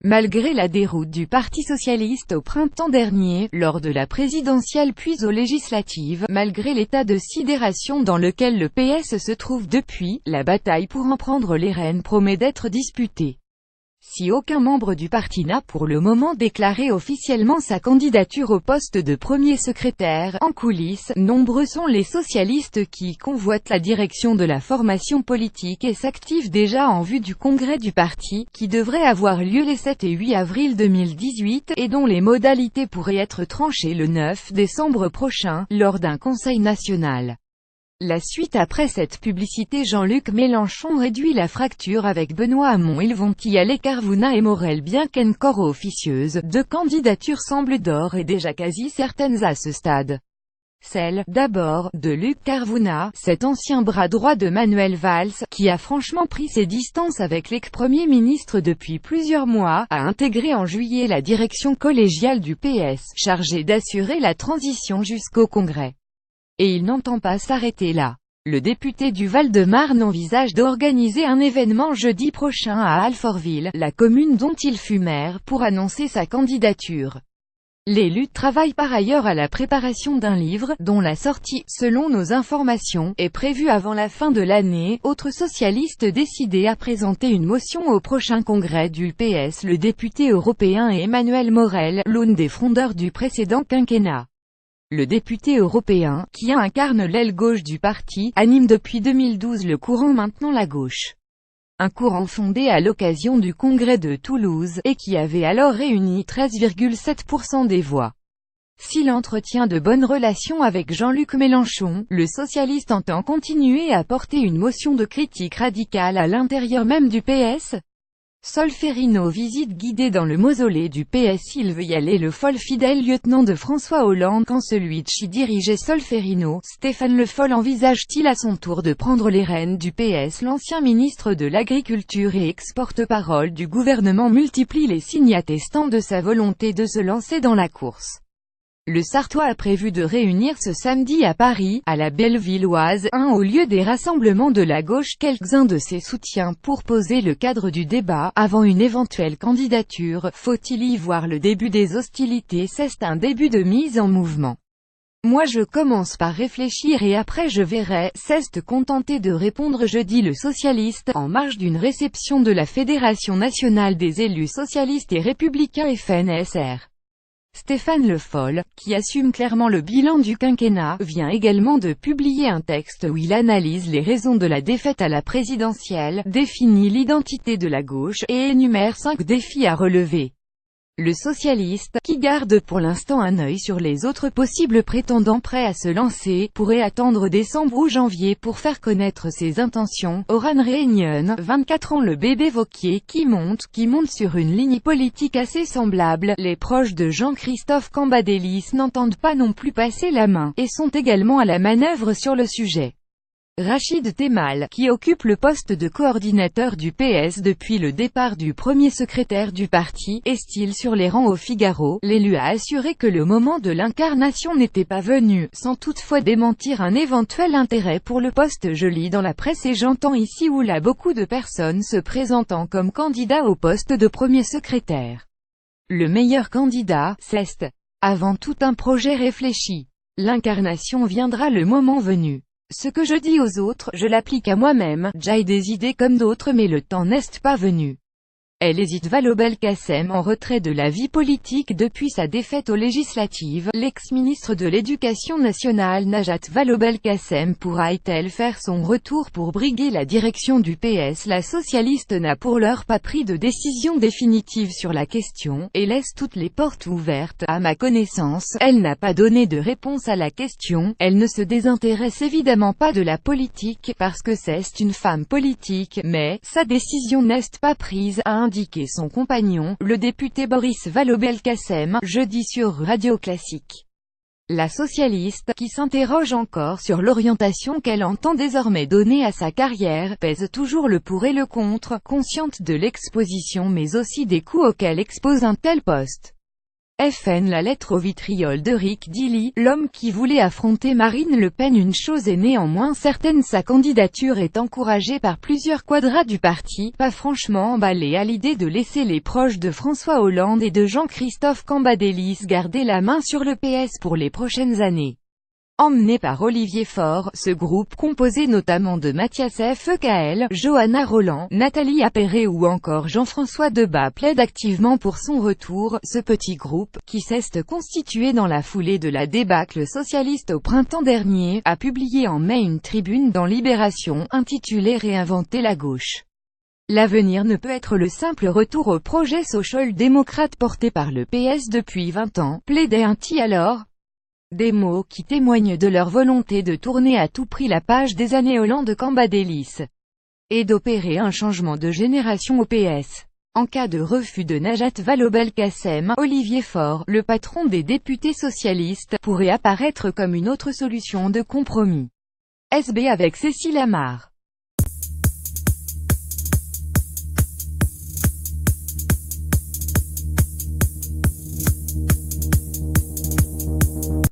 Malgré la déroute du Parti socialiste au printemps dernier, lors de la présidentielle puis aux législatives, malgré l'état de sidération dans lequel le PS se trouve depuis, la bataille pour en prendre les rênes promet d'être disputée. Si aucun membre du parti n'a pour le moment déclaré officiellement sa candidature au poste de premier secrétaire, en coulisses, nombreux sont les socialistes qui convoitent la direction de la formation politique et s'activent déjà en vue du congrès du parti, qui devrait avoir lieu les 7 et 8 avril 2018, et dont les modalités pourraient être tranchées le 9 décembre prochain, lors d'un conseil national. La suite après cette publicité. Jean-Luc Mélenchon réduit la fracture avec Benoît Hamon. Ils vont y aller. Carvuna et Morel, bien qu'encore officieuse, deux candidatures semblent d'ores et déjà quasi certaines à ce stade. Celle, d'abord, de Luc Carvuna, cet ancien bras droit de Manuel Valls, qui a franchement pris ses distances avec l'ex-premier ministre depuis plusieurs mois, a intégré en juillet la direction collégiale du PS, chargée d'assurer la transition jusqu'au congrès. Et il n'entend pas s'arrêter là. Le député du Val-de-Marne envisage d'organiser un événement jeudi prochain à Alfortville, la commune dont il fut maire, pour annoncer sa candidature. L'élu travaille par ailleurs à la préparation d'un livre, dont la sortie, selon nos informations, est prévue avant la fin de l'année. Autre socialiste décidé à présenter une motion au prochain congrès du PS, le député européen est Emmanuel Morel, l'un des frondeurs du précédent quinquennat. Le député européen, qui incarne l'aile gauche du parti, anime depuis 2012 le courant Maintenant la gauche. Un courant fondé à l'occasion du congrès de Toulouse, et qui avait alors réuni 13,7% des voix. S'il entretient de bonnes relations avec Jean-Luc Mélenchon, le socialiste entend continuer à porter une motion de critique radicale à l'intérieur même du PS. Solferino visite guidée dans le mausolée du PS. Il veut y aller. Le fidèle lieutenant de François Hollande quand celui-ci dirigeait Solferino, Stéphane Le Foll envisage-t-il à son tour de prendre les rênes du PS? L'ancien ministre de l'Agriculture et ex-porte-parole du gouvernement multiplie les signes attestant de sa volonté de se lancer dans la course. Le Sartois a prévu de réunir ce samedi à Paris, à la Bellevilloise, au lieu des rassemblements de la gauche, quelques-uns de ses soutiens pour poser le cadre du débat, avant une éventuelle candidature. Faut-il y voir le début des hostilités? C'est un début de mise en mouvement. Moi je commence par réfléchir et après je verrai, s'est contenté de répondre jeudi le socialiste, en marge d'une réception de la Fédération nationale des élus socialistes et républicains FNSR. Stéphane Le Foll, qui assume clairement le bilan du quinquennat, vient également de publier un texte où il analyse les raisons de la défaite à la présidentielle, définit l'identité de la gauche, et énumère 5 défis à relever. Le socialiste, qui garde pour l'instant un œil sur les autres possibles prétendants prêts à se lancer, pourrait attendre décembre ou janvier pour faire connaître ses intentions. Oran Réunion, 24 ans. Le bébé Vauquier, qui monte sur une ligne politique assez semblable. Les proches de Jean-Christophe Cambadélis n'entendent pas non plus passer la main, et sont également à la manœuvre sur le sujet. Rachid Temal, qui occupe le poste de coordinateur du PS depuis le départ du premier secrétaire du parti, est-il sur les rangs au Figaro? L'élu a assuré que le moment de l'incarnation n'était pas venu, sans toutefois démentir un éventuel intérêt pour le poste. Je lis dans la presse et j'entends ici ou là beaucoup de personnes se présentant comme candidats au poste de premier secrétaire. Le meilleur candidat, c'est avant tout un projet réfléchi. L'incarnation viendra le moment venu. Ce que je dis aux autres, je l'applique à moi-même. J'ai des idées comme d'autres mais le temps n'est pas venu. Elle hésite. Vallaud-Belkacem en retrait de la vie politique depuis sa défaite aux législatives. L'ex-ministre de l'Éducation nationale Najat Vallaud-Belkacem pourra-t-elle faire son retour pour briguer la direction du PS? La socialiste n'a pour l'heure pas pris de décision définitive sur la question, et laisse toutes les portes ouvertes. À ma connaissance, elle n'a pas donné de réponse à la question. Elle ne se désintéresse évidemment pas de la politique, parce que c'est une femme politique, mais sa décision n'est pas prise, a indiqué son compagnon, le député Boris Vallaud-Belkacem, jeudi sur Radio Classique. La socialiste, qui s'interroge encore sur l'orientation qu'elle entend désormais donner à sa carrière, pèse toujours le pour et le contre, consciente de l'exposition mais aussi des coûts auxquels expose un tel poste. FN. La lettre au vitriol de Rick Dilley, l'homme qui voulait affronter Marine Le Pen. Une chose est néanmoins certaine, sa candidature est encouragée par plusieurs quadras du parti, pas franchement emballés à l'idée de laisser les proches de François Hollande et de Jean-Christophe Cambadélis garder la main sur le PS pour les prochaines années. Emmené par Olivier Faure, ce groupe composé notamment de Mathias Fekl, Johanna Roland, Nathalie Appéré ou encore Jean-François Debat plaide activement pour son retour. Ce petit groupe, qui s'est constitué dans la foulée de la débâcle socialiste au printemps dernier, a publié en mai une tribune dans Libération, intitulée « Réinventer la gauche ». L'avenir ne peut être le simple retour au projet social-démocrate porté par le PS depuis 20 ans, plaidait-il alors. Des mots qui témoignent de leur volonté de tourner à tout prix la page des années Hollande-Cambadélis et d'opérer un changement de génération au PS. En cas de refus de Najat Vallaud-Belkacem, Olivier Faure, le patron des députés socialistes, pourrait apparaître comme une autre solution de compromis. SB avec Cécile Amar.